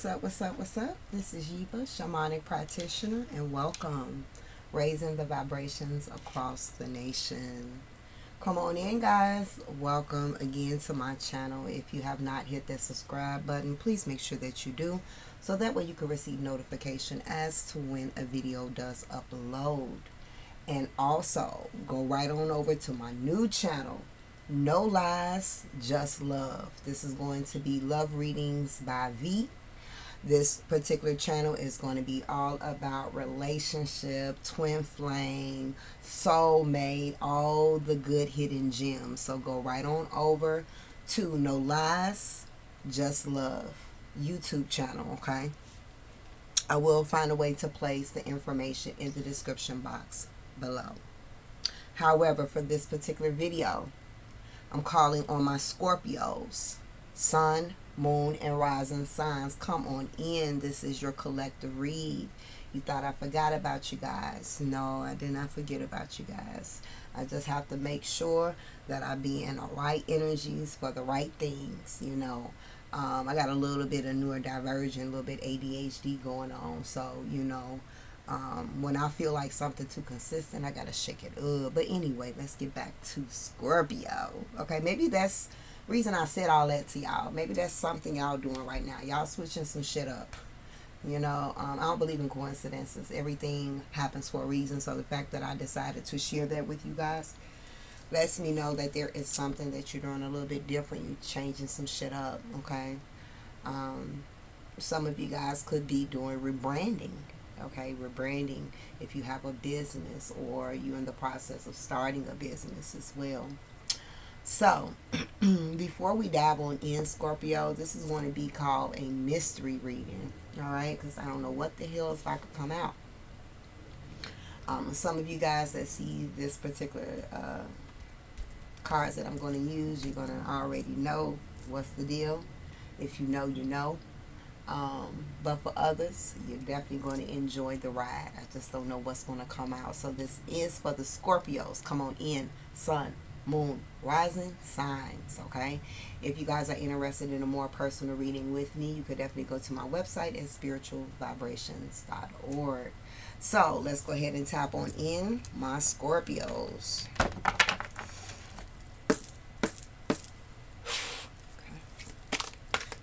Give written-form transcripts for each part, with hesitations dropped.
What's up? What's up? What's up? This is Yepa, shamanic practitioner, and welcome. Raising the vibrations across the nation. Come on in, guys. Welcome again to my channel. If you have not hit that subscribe button, please make sure that you do, so that way you can receive notification as to when a video does upload. And also, go right on over to my new channel, No Lies, Just Love. This is going to be love readings by V. This particular channel is going to be all about relationship, twin flame, soulmate, all the good hidden gems. So go right on over to No Lies, Just Love YouTube channel, okay? I will find a way to place the information in the description box below. However, for this particular video, I'm calling on my Scorpios, Sun, Moon, and Rising signs. Come on in. This is your collective read. You thought I forgot about you guys. No, I did not forget about you guys. I just have to make sure that I be in the right energies for the right things, you know. I got a little bit of neurodivergent, a little bit ADHD going on. So, you know, when I feel like something too consistent, I got to shake it up. But anyway, let's get back to Scorpio. Okay, maybe that's reason I said all that to y'all. Maybe that's something y'all doing right now. Y'all switching some shit up. You know, I don't believe in coincidences. Everything happens for a reason. So the fact that I decided to share that with you guys lets me know that there is something that you're doing a little bit different. You're changing some shit up, okay? Some of you guys could be doing rebranding, okay? Rebranding if you have a business or you're in the process of starting a business as well. So, before we dive on in, Scorpio, this is going to be called a mystery reading, all right? Because I don't know what the hell is about to come out. Some of you guys that see this particular cards that I'm going to use, you're going to already know what's the deal. If you know, you know. But for others, you're definitely going to enjoy the ride. I just don't know what's going to come out. So this is for the Scorpios. Come on in, Sun, Moon, Rising signs, okay? If you guys are interested in a more personal reading with me, you could definitely go to my website at spiritualvibrations.org. So let's go ahead and tap on in my Scorpios.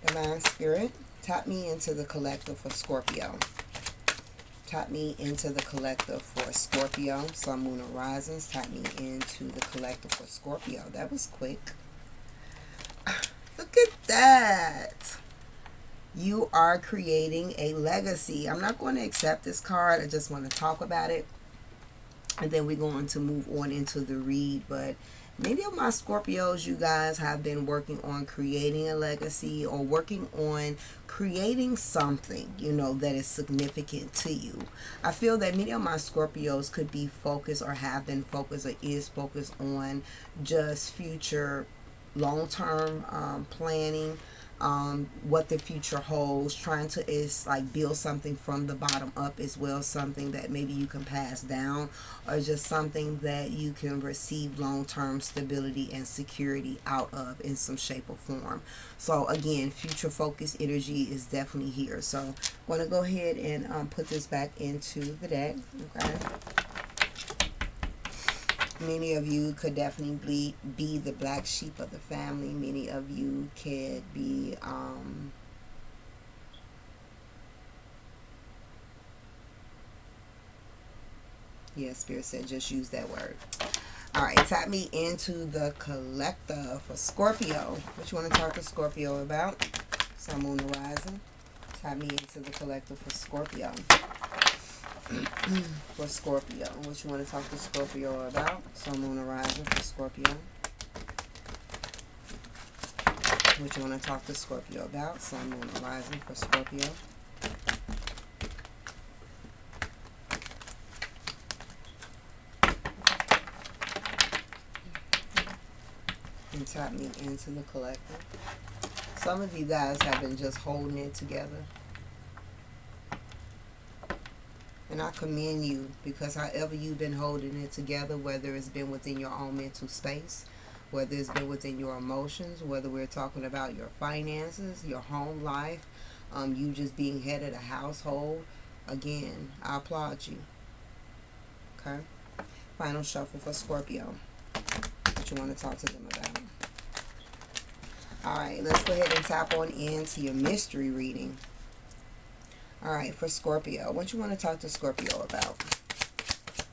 Divine Spirit, tap me into the collective for Scorpio. Tap me into the collective for Scorpio. Sun, Moon, and Risings. Tap me into the collective for Scorpio. That was quick. Look at that. You are creating a legacy. I'm not going to accept this card. I just want to talk about it. And then we're going to move on into the read. But many of my Scorpios, you guys, have been working on creating a legacy or working on creating something, you know, that is significant to you. I feel that many of my Scorpios could be focused or have been focused or is focused on just future long-term planning, what the future holds, trying to is like build something from the bottom up as well, something that maybe you can pass down or just something that you can receive long-term stability and security out of in some shape or form. So again, future focused energy is definitely here. So I'm going to go ahead and put this back into the deck, okay? Many of you could definitely be the black sheep of the family. Many of you could be yeah, Spirit said just use that word. Alright, tap me into the collective for Scorpio. What you want to talk to Scorpio about? Sun, Moon, and Rising. Tap me into the collective for Scorpio. For Scorpio, what you want to talk to Scorpio about? Sun, Moon, and Rising for Scorpio. What you want to talk to Scorpio about? Sun, Moon, and Rising for Scorpio. And tap me into the collective. Some of you guys have been just holding it together. And I commend you, because however you've been holding it together, whether it's been within your own mental space, whether it's been within your emotions, whether we're talking about your finances, your home life, You just being head of the household, again, I applaud you. Okay. Final shuffle for Scorpio. What you want to talk to them about? All right, let's go ahead and tap on into your mystery reading. All right, for Scorpio, what you want to talk to Scorpio about?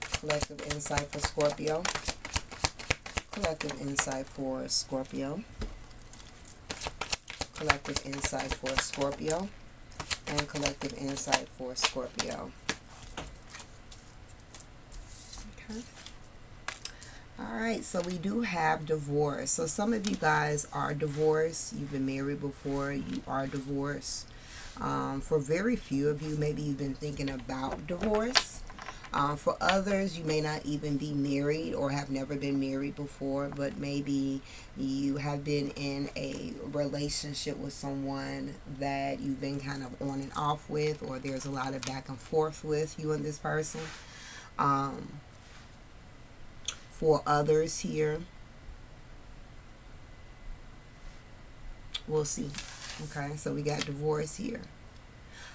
Collective insight for Scorpio. Collective insight for Scorpio. Collective insight for Scorpio. And collective insight for Scorpio. Okay. All right, so we do have divorce. So some of you guys are divorced. You've been married before. You are divorced. For very few of you, maybe you've been thinking about divorce. For others, you may not even be married or have never been married before, but maybe you have been in a relationship with someone that you've been kind of on and off with, or there's a lot of back and forth with you and this person. For others here, we'll see. Okay, so we got divorce here.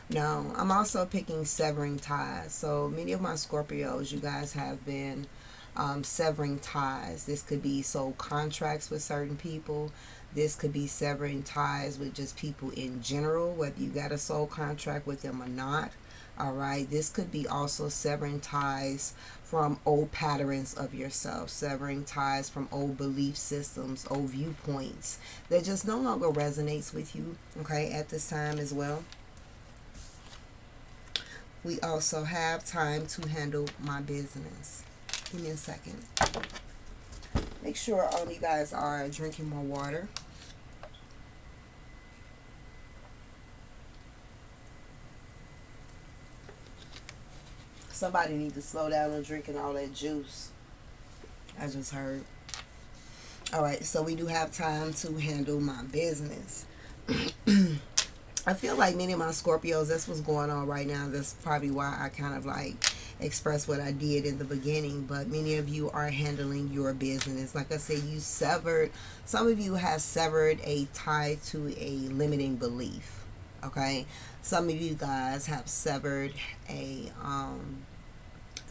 Now, I'm also picking severing ties. So many of my Scorpios, you guys have been severing ties. This could be soul contracts with certain people. This could be severing ties with just people in general, whether you got a soul contract with them or not. All right, this could be also severing ties from old patterns of yourself, severing ties from old belief systems, old viewpoints that just no longer resonates with you, okay, at this time as well. We also have time to handle my business. Give me a second. Make sure all of you guys are drinking more water. Somebody need to slow down on drinking all that juice. I just heard. All right, so we do have time to handle my business. I feel like many of my Scorpios, that's what's going on right now. That's probably why I kind of like expressed what I did in the beginning. But many of you are handling your business. Like I said, you severed, some of you have severed a tie to a limiting belief. Okay, some of you guys have severed a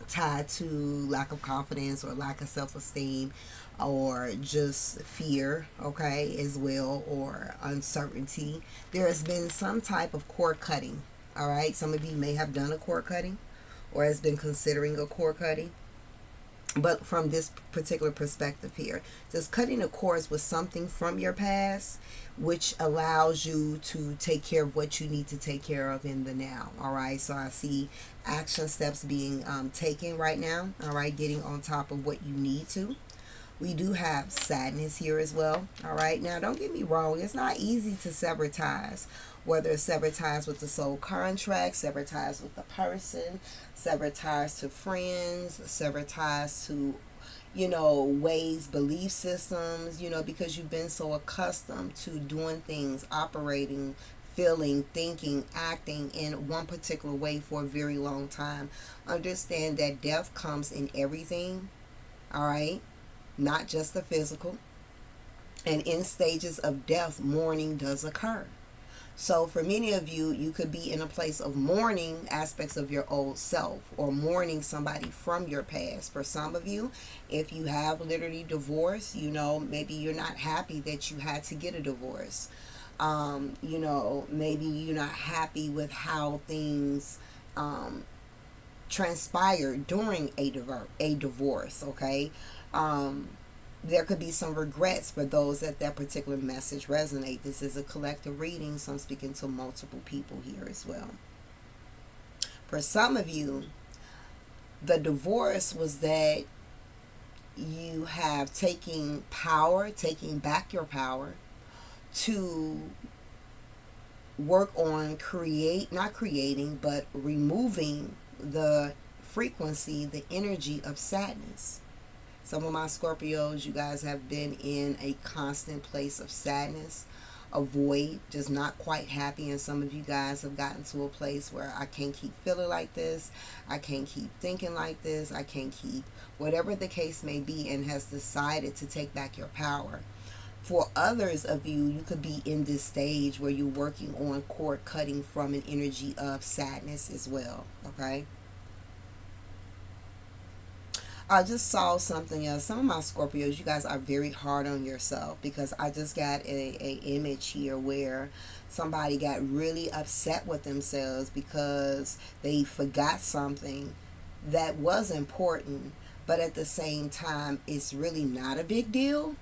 tie to lack of confidence or lack of self-esteem, or just fear, okay, as well, or uncertainty. There has been some type of cord cutting. All right, some of you may have done a cord cutting or has been considering a cord cutting. But from this particular perspective here, just cutting the cords with something from your past, which allows you to take care of what you need to take care of in the now. All right, so I see action steps being taken right now. All right, getting on top of what you need to. We do have sadness here as well. All right, now don't get me wrong, it's not easy to sever ties. Whether it's sever ties with the soul contract, sever ties with the person, sever ties to friends, sever ties to, ways, belief systems, because you've been so accustomed to doing things, operating, feeling, thinking, acting in one particular way for a very long time. Understand that death comes in everything, all right? Not just the physical. And in stages of death, mourning does occur. So for many of you, you could be in a place of mourning aspects of your old self, or mourning somebody from your past. For some of you, if you have literally divorced, maybe you're not happy that you had to get a divorce. Maybe you're not happy with how things transpired during a divorce, okay? There could be some regrets for those that particular message resonate. This is a collective reading, so I'm speaking to multiple people here as well. For some of you, the divorce was that you have taking back your power to work on but removing the frequency, the energy of sadness. Some of my Scorpios, you guys have been in a constant place of sadness, a void, just not quite happy. And some of you guys have gotten to a place where I can't keep feeling like this. I can't keep thinking like this. I can't keep whatever the case may be, and has decided to take back your power. For others of you, you could be in this stage where you're working on cord cutting from an energy of sadness as well. Okay. I just saw something else. Some of my Scorpios, you guys are very hard on yourself, because I just got a image here where somebody got really upset with themselves because they forgot something that was important, but at the same time, it's really not a big deal.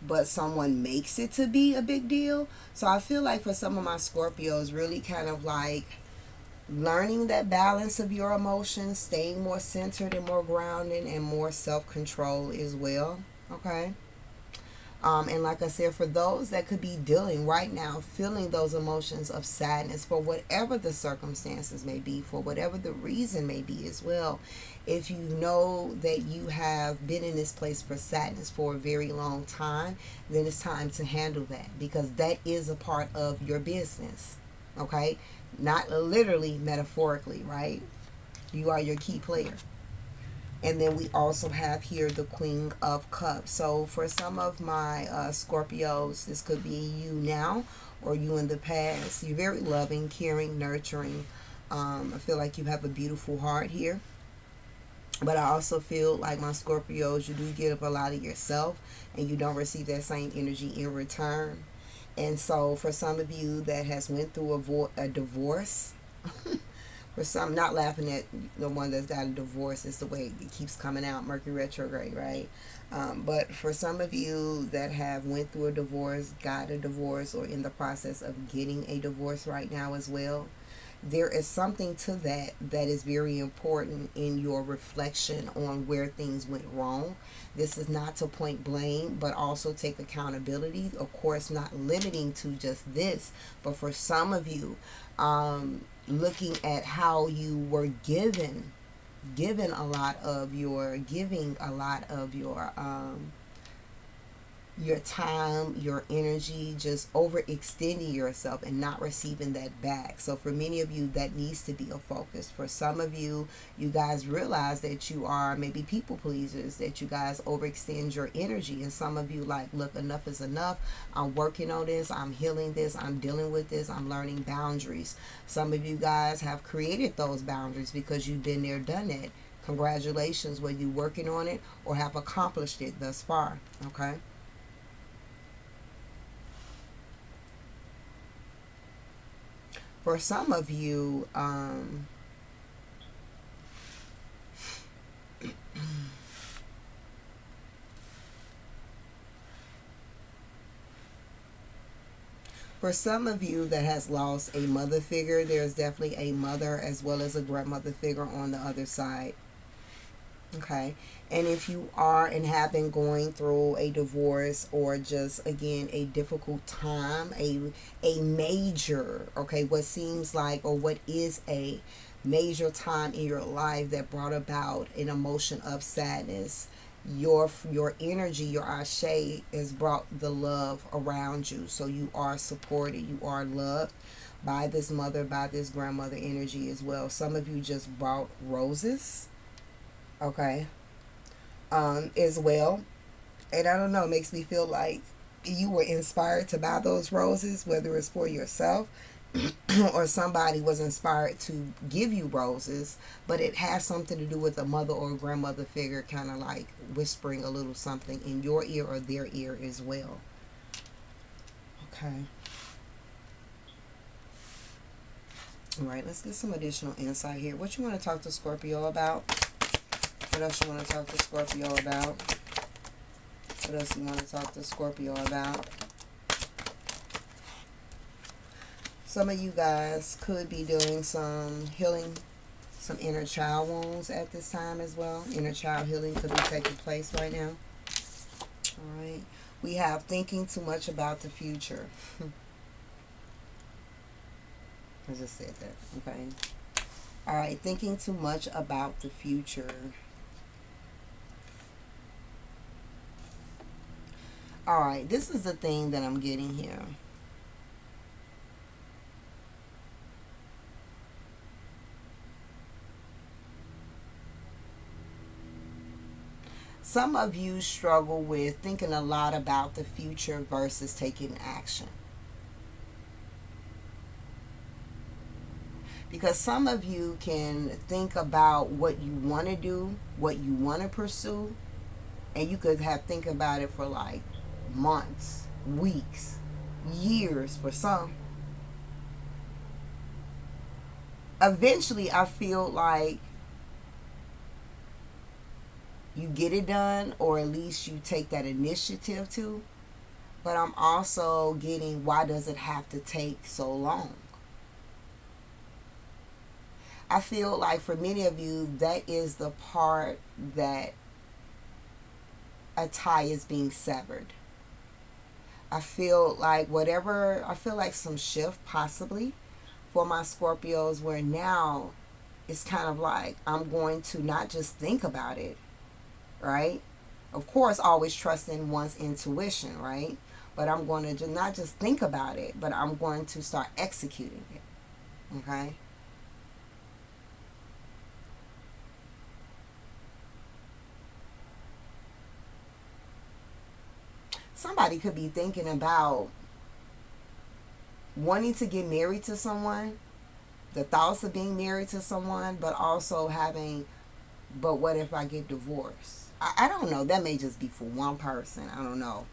But someone makes it to be a big deal. So I feel like for some of my Scorpios, really kind of like learning that balance of your emotions, staying more centered and more grounded and more self-control as well. Okay. And like I said, for those that could be dealing right now, feeling those emotions of sadness for whatever the circumstances may be, for whatever the reason may be as well, if you know that you have been in this place for sadness for a very long time, then it's time to handle that, because that is a part of your business. Okay? Not literally, metaphorically, right? You are your key player. And then we also have here the Queen of Cups. So for some of my Scorpios, this could be you now or you in the past. You're very loving, caring, nurturing. I feel like you have a beautiful heart here. But I also feel like my Scorpios, you do give a lot of yourself and you don't receive that same energy in return. And so for some of you that has went through a divorce, for some, not laughing at the one that's got a divorce, it's the way it keeps coming out, Mercury retrograde, right? But for some of you that have went through a divorce, got a divorce, or in the process of getting a divorce right now as well, there is something to that is very important in your reflection on where things went wrong. This is not to point blame, but also take accountability. Of course, not limiting to just this, but for some of you, looking at how you were given a lot of your giving a lot of your time, your energy, just overextending yourself and not receiving that back. So for many of you, that needs to be a focus. For some of you, you guys realize that you are maybe people pleasers, that you guys overextend your energy. And some of you like, look, enough is enough. I'm working on this. I'm healing this. I'm dealing with this. I'm learning boundaries. Some of you guys have created those boundaries because you've been there, done that. Congratulations, whether you're working on it or have accomplished it thus far. Okay. For some of you, for some of you that has lost a mother figure, there's definitely a mother as well as a grandmother figure on the other side. Okay. And if you are and have been going through a divorce or just again a difficult time, a major, okay, what seems like or what is a major time in your life that brought about an emotion of sadness, your energy, your ashe has brought the love around you. So you are supported, you are loved by this mother, by this grandmother energy as well. Some of you just brought roses, okay, as well. And I don't know, it makes me feel like you were inspired to buy those roses, whether it's for yourself or somebody was inspired to give you roses, but it has something to do with a mother or a grandmother figure kind of like whispering a little something in your ear or their ear as well. Okay. All right, let's get some additional insight here. What you want to talk to Scorpio about? What else you want to talk to Scorpio about? What else you want to talk to Scorpio about? Some of you guys could be doing some healing, some inner child wounds at this time as well. Inner child healing could be taking place right now. All right. We have thinking too much about the future. I just said that. Okay. All right. Thinking too much about the future. All right. This is the thing that I'm getting here. Some of you struggle with thinking a lot about the future versus taking action. Because some of you can think about what you want to do, what you want to pursue, and you could have think about it for like months, weeks, years for some. Eventually, I feel like you get it done, or at least you take that initiative to. But I'm also getting, why does it have to take so long? I feel like for many of you, that is the part that a tie is being severed. I feel like some shift possibly for my Scorpios, where now it's kind of like I'm going to not just think about it, right? Of course, always trust in one's intuition, right? But I'm going to not just think about it, but I'm going to start executing it, okay? Somebody could be thinking about wanting to get married to someone, the thoughts of being married to someone, but also having, but what if I get divorced? I don't know. That may just be for one person. I don't know.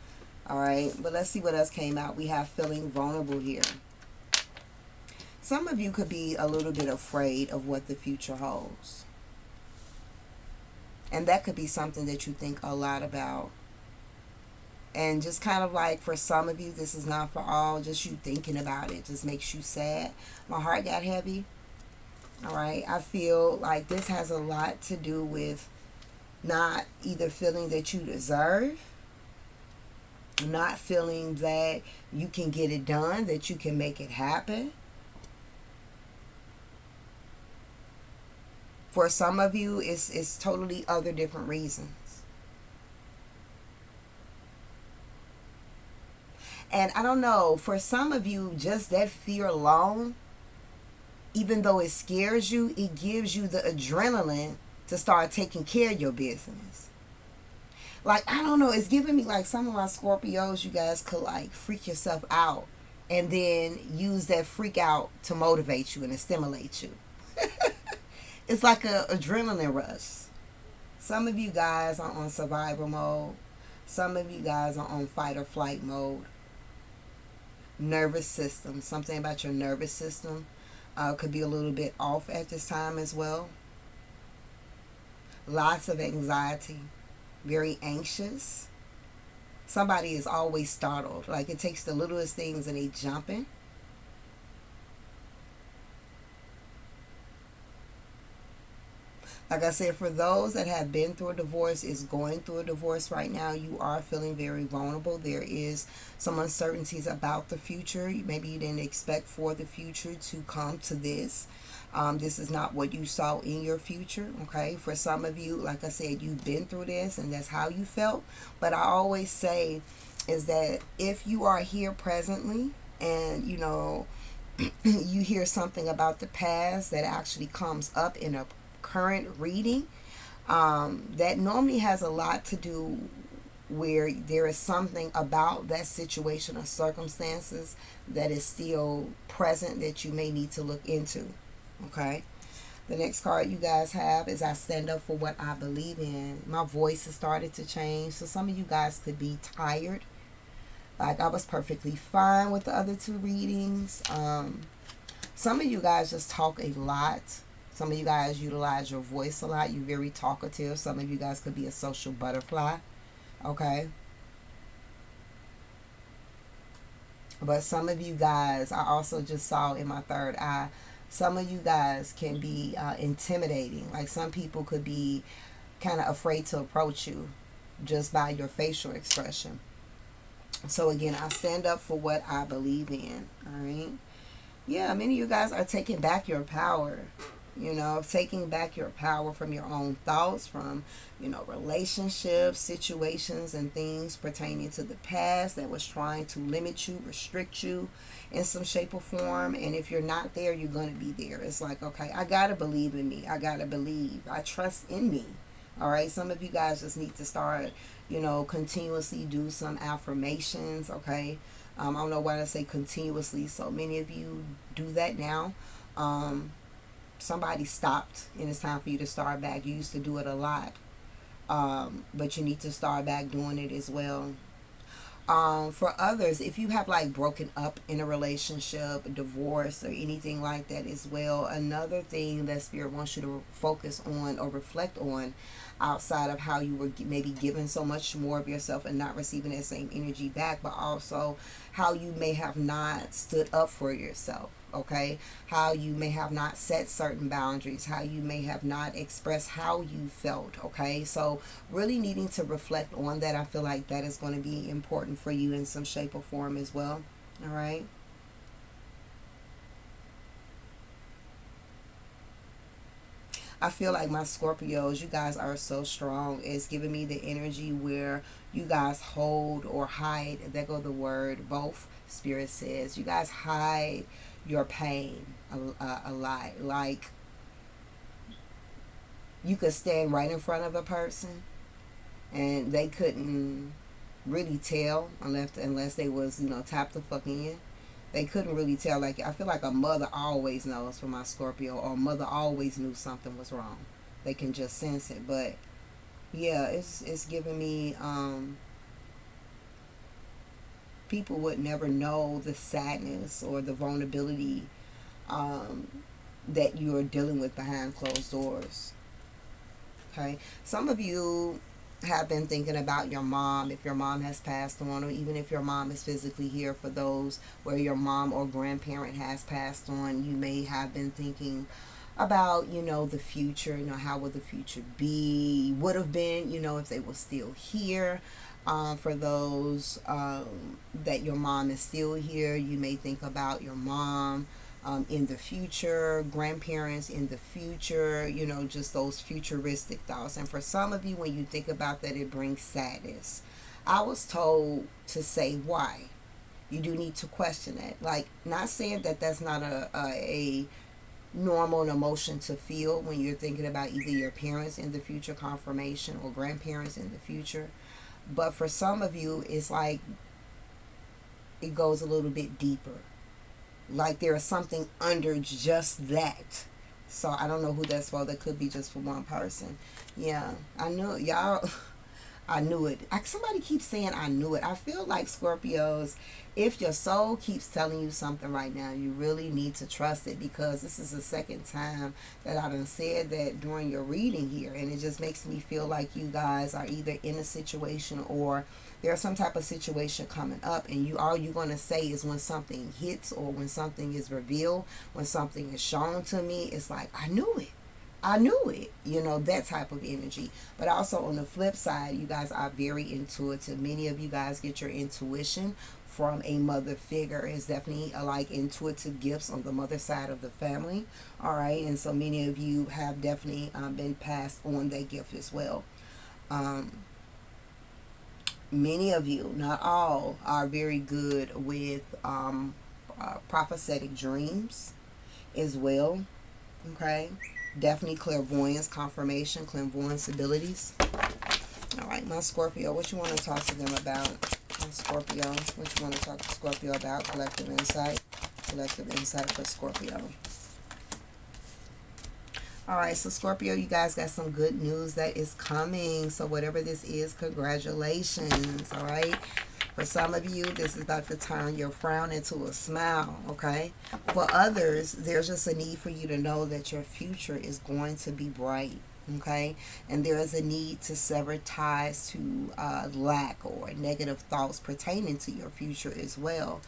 All right. But let's see what else came out. We have feeling vulnerable here. Some of you could be a little bit afraid of what the future holds. And that could be something that you think a lot about. And just kind of like for some of you, this is not for all, just you thinking about it just makes you sad. My heart got heavy. All right. I feel like this has a lot to do with not either feeling that you deserve, not feeling that you can get it done, that you can make it happen. For some of you, it's totally other different reasons. And I don't know, for some of you, just that fear alone, even though it scares you, it gives you the adrenaline to start taking care of your business. Like, I don't know, it's giving me like some of my Scorpios, you guys could like freak yourself out and then use that freak out to motivate you and to stimulate you. It's like a adrenaline rush. Some of you guys are on survival mode. Some of you guys are on fight or flight mode. Nervous system, something about your nervous system could be a little bit off at this time as well. Lots of anxiety, very anxious. Somebody is always startled, like it takes the littlest things and they jumping. Like I said, for those that have been through a divorce, is going through a divorce right now, you are feeling very vulnerable. There is some uncertainties about the future. Maybe you didn't expect for the future to come to this. This is not what you saw in your future, okay? For some of you, like I said, you've been through this and that's how you felt. But I always say is that if you are here presently and, you know, you hear something about the past that actually comes up in a current reading, that normally has a lot to do where there is something about that situation or circumstances that is still present that you may need to look into. Okay, the next card you guys have is I stand up for what I believe in. My voice has started to change, so some of you guys could be tired. Like I was perfectly fine with the other two readings. Some of you guys just talk a lot. Some of you guys utilize your voice a lot. You're very talkative. Some of you guys could be a social butterfly. Okay. But some of you guys, I also just saw in my third eye, some of you guys can be intimidating. Like some people could be kind of afraid to approach you just by your facial expression. So again, I stand up for what I believe in. All right. Yeah, many of you guys are taking back your power. You know, taking back your power from your own thoughts, from, you know, relationships, situations, and things pertaining to the past that was trying to limit you, restrict you in some shape or form. And if you're not there, you're going to be there. It's like, okay, I got to believe in me. I got to believe. I trust in me. All right, some of you guys just need to start, continuously do some affirmations. Okay, I don't know why I say continuously. So many of you do that now. Um, Somebody stopped, and it's time for you to start back. You used to do it a lot, but you need to start back doing it as well. For others, if you have like broken up in a relationship, divorce, or anything like that as well, another thing that Spirit wants you to focus on or reflect on, outside of how you were maybe giving so much more of yourself and not receiving that same energy back, but also how you may have not stood up for yourself. Okay, how you may have not set certain boundaries, how you may have not expressed how you felt. Okay, so really needing to reflect on that. I feel like that is going to be important for you in some shape or form as well. All right. I feel like my Scorpios, you guys are so strong. It's giving me the energy where you guys hold or hide. There go the word. Both Spirit says you guys hide your pain a lot. Like you could stand right in front of a person and they couldn't really tell unless they was tapped the fuck in. They couldn't really tell. Like I feel like a mother always knows for my Scorpio, or a mother always knew something was wrong. They can just sense it. But yeah, it's giving me people would never know the sadness or the vulnerability um, that you are dealing with behind closed doors. Okay, some of you have been thinking about your mom, if your mom has passed on, or even if your mom is physically here. For those where your mom or grandparent has passed on, you may have been thinking about the future. How would the future be, would have been, if they were still here. For those that your mom is still here, you may think about your mom in the future, grandparents in the future, just those futuristic thoughts. And for some of you, when you think about that, it brings sadness. I was told to say why. You do need to question that. Like, not saying that that's not a normal emotion to feel when you're thinking about either your parents in the future, confirmation, or grandparents in the future. But for some of you, it's like it goes a little bit deeper. Like there is something under just that. So I don't know who that's for. That could be just for one person. Yeah, I knew it. Y'all. I knew it. Somebody keeps saying I knew it. I feel like Scorpios, if your soul keeps telling you something right now, you really need to trust it, because this is the second time that I done said that during your reading here, and it just makes me feel like you guys are either in a situation or there's some type of situation coming up, and all you're going to say is when something hits or when something is revealed, when something is shown to me, it's like I knew it. I knew it, that type of energy. But also on the flip side, you guys are very intuitive. Many of you guys get your intuition from a mother figure. It's definitely like intuitive gifts on the mother side of the family. All right. And so many of you have definitely been passed on that gift as well. Many of you, not all, are very good with prophetic dreams as well. Okay. Definitely clairvoyance, confirmation, clairvoyance abilities. All right, my Scorpio, what you want to talk to them about? My Scorpio, what you want to talk to Scorpio about? Collective insight. Collective insight for Scorpio. All right, so Scorpio, you guys got some good news that is coming. So whatever this is, congratulations. All right. For some of you, this is about to turn your frown into a smile, okay? For others, there's just a need for you to know that your future is going to be bright, okay? And there is a need to sever ties to lack or negative thoughts pertaining to your future as well.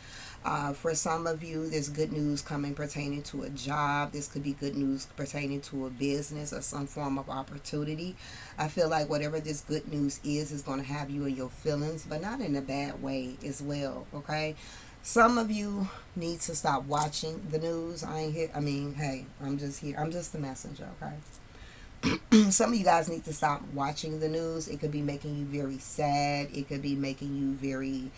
For some of you, there's good news coming pertaining to a job. This could be good news pertaining to a business or some form of opportunity. I feel like whatever this good news is going to have you in your feelings, but not in a bad way as well, okay? Some of you need to stop watching the news. I ain't here. I mean, hey, I'm just here. I'm just the messenger, okay? Some of you guys need to stop watching the news. It could be making you very sad. It could be making you very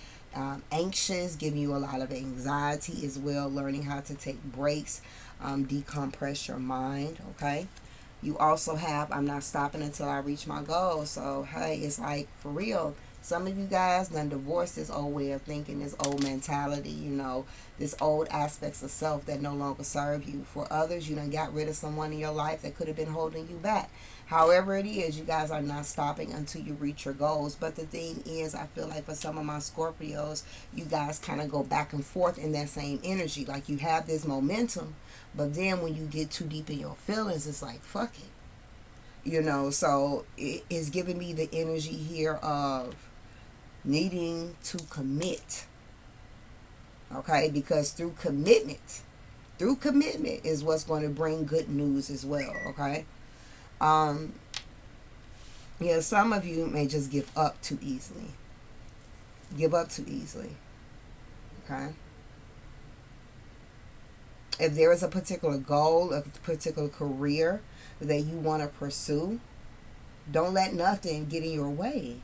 anxious, giving you a lot of anxiety as well. Learning how to take breaks, decompress your mind, okay? You also have, I'm not stopping until I reach my goal. So, hey, it's like, for real, some of you guys done divorced this old way of thinking, this old mentality, this old aspects of self that no longer serve you. For others, you done got rid of someone in your life that could have been holding you back. However it is, you guys are not stopping until you reach your goals. But the thing is, I feel like for some of my Scorpios, you guys kind of go back and forth in that same energy. Like, you have this momentum, but then when you get too deep in your feelings, it's like, fuck it. So it is giving me the energy here of needing to commit. Okay, because through commitment is what's going to bring good news as well. Okay. Yeah, some of you may just give up too easily. Okay. If there is a particular goal, a particular career that you want to pursue, don't let nothing get in your way.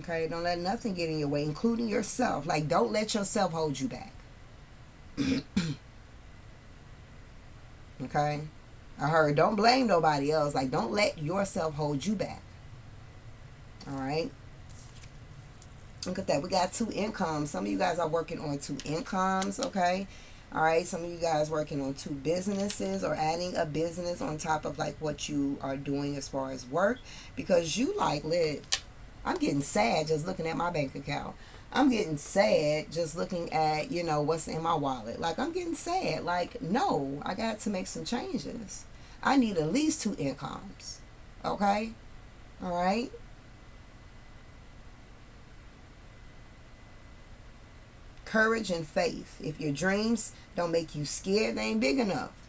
Okay, don't let nothing get in your way, including yourself. Like, don't let yourself hold you back. Okay, I heard don't blame nobody else. Like, don't let yourself hold you back. All right. Look at that. We got 2 incomes. Some of you guys are working on 2 incomes. Okay. All right. Some of you guys working on 2 businesses or adding a business on top of like what you are doing as far as work, because you like lit. I'm getting sad just looking at my bank account. I'm getting sad just looking at, what's in my wallet. Like, I'm getting sad. Like, no, I got to make some changes. I need at least 2 incomes. Okay? All right? Courage and faith. If your dreams don't make you scared, they ain't big enough.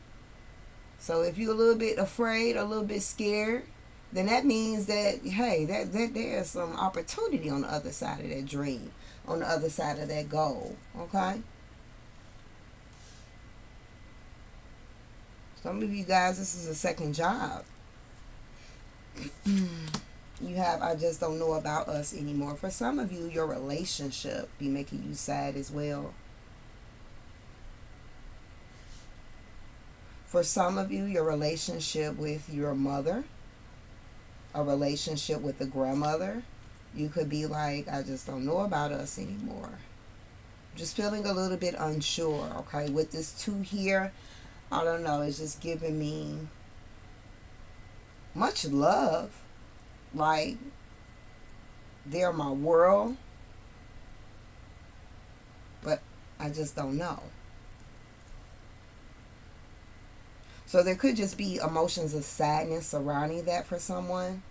So if you're a little bit afraid, a little bit scared, then that means that, hey, that there's some opportunity on the other side of that dream, on the other side of that goal. Okay? Some of you guys, this is a second job. You have, I just don't know about us anymore. For some of you, your relationship be making you sad as well. For some of you, your relationship with your mother, a relationship with a grandmother, you could be like, I just don't know about us anymore. Just feeling a little bit unsure. Okay, with this 2 here, I don't know, it's just giving me much love. Like, they're my world, but I just don't know. So there could just be emotions of sadness surrounding that for someone.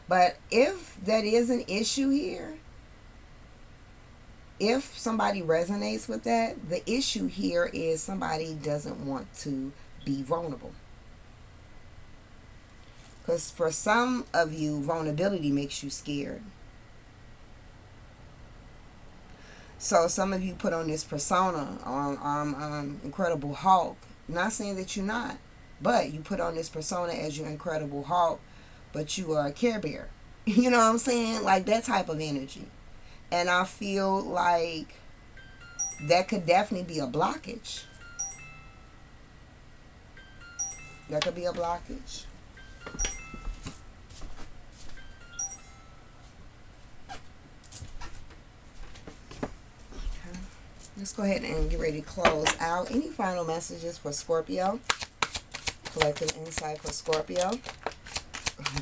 But if that is an issue here, if somebody resonates with that, the issue here is somebody doesn't want to be vulnerable. Because for some of you, vulnerability makes you scared. So some of you put on this persona on Incredible Hulk. Not saying that you're not, but you put on this persona as your Incredible Hulk, but you are a Care Bear. You know what I'm saying? Like that type of energy. And I feel like that could definitely be a blockage. That could be a blockage. Okay. Let's go ahead and get ready to close out. Any final messages for Scorpio? Collective insight for Scorpio.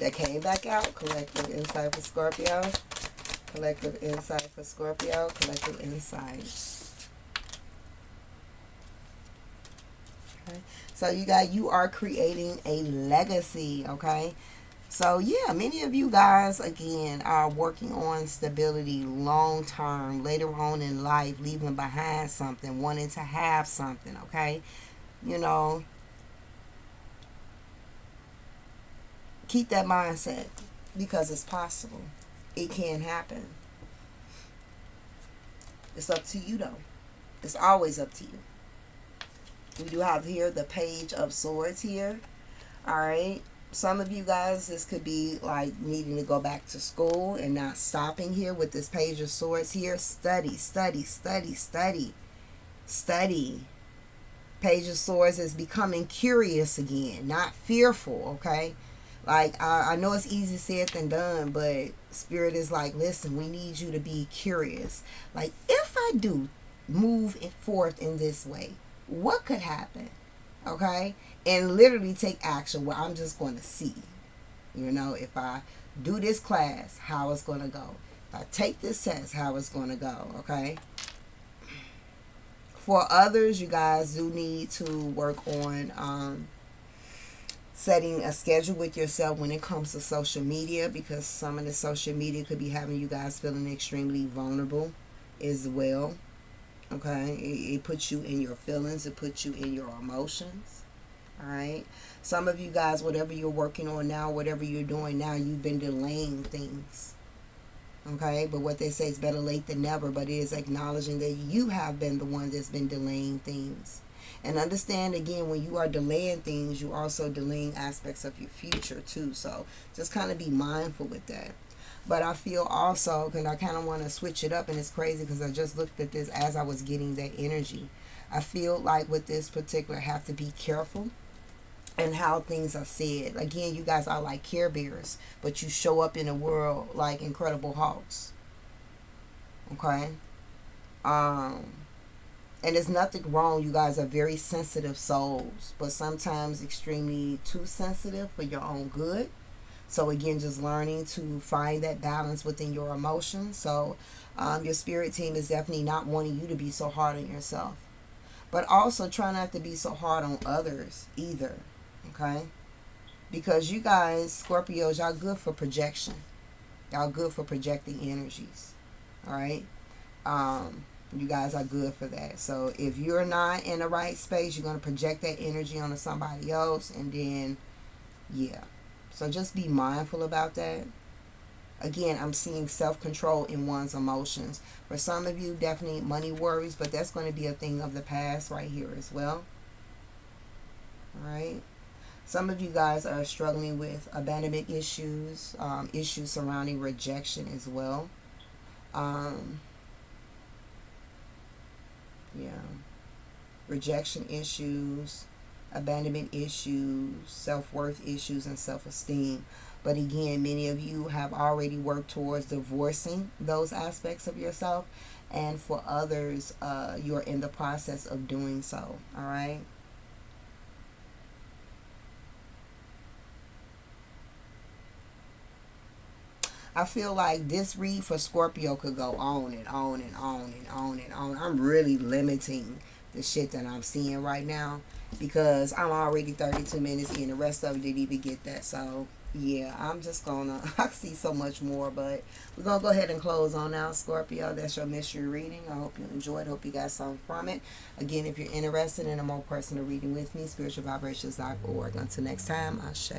That came back out. Collective insight for Scorpio. Collective insight for Scorpio. Collective insight. Okay. So you are creating a legacy, okay? So yeah, many of you guys again are working on stability long term, later on in life, leaving behind something, wanting to have something, okay? Keep that mindset because it's possible. It can happen. It's up to you though. It's always up to you. We do have here the Page of Swords here. Alright. Some of you guys, this could be like needing to go back to school and not stopping here with this Page of Swords here. Study, study, study, study, study. Page of Swords is becoming curious again, not fearful, okay? Like, I know it's easy said than done, but Spirit is like, listen, we need you to be curious. Like, if I do move it forth in this way, what could happen? Okay? And literally take action where I'm just going to see. You know, if I do this class, how it's going to go. If I take this test, how it's going to go. Okay? For others, you guys do need to work on setting a schedule with yourself when it comes to social media, because some of the social media could be having you guys feeling extremely vulnerable as well. Okay, it puts you in your feelings, it puts you in your emotions. All right, some of you guys, whatever you're working on now, whatever you're doing now, you've been delaying things. Okay, but what they say is better late than never, but it is acknowledging that you have been the one that's been delaying things. And understand, again, when you are delaying things, you're also delaying aspects of your future too. So just kind of be mindful with that. But I feel also, because I kind of want to switch it up, and it's crazy because I just looked at this as I was getting that energy. I feel like with this particular, have to be careful and how things are said. Again, you guys are like Care Bears, but you show up in the world like Incredible Hulks. Okay? And there's nothing wrong. You guys are very sensitive souls, but sometimes extremely too sensitive for your own good. So again, just learning to find that balance within your emotions. So your spirit team is definitely not wanting you to be so hard on yourself. But also try not to be so hard on others either. Okay? Because you guys, Scorpios, y'all good for projection. Y'all good for projecting energies. Alright? You guys are good for that. So if you're not in the right space, you're going to project that energy onto somebody else. And then, yeah. So just be mindful about that. Again, I'm seeing self-control in one's emotions. For some of you, definitely money worries, but that's going to be a thing of the past right here as well. Alright. Some of you guys are struggling with abandonment issues, issues surrounding rejection as well. Yeah. Rejection issues, abandonment issues, self-worth issues, and self-esteem. But again, many of you have already worked towards divorcing those aspects of yourself. And for others, you're in the process of doing so. All right? I feel like this read for Scorpio could go on and on and on and on and on. I'm really limiting the shit that I'm seeing right now because I'm already 32 minutes in. The rest of it didn't even get that. So, yeah, I'm just gonna, I see so much more, but we're gonna go ahead and close on out, Scorpio. That's your mystery reading. I hope you enjoyed. Hope you got something from it. Again, if you're interested in a more personal reading with me, spiritualvibrations.org. Until next time, Ashe.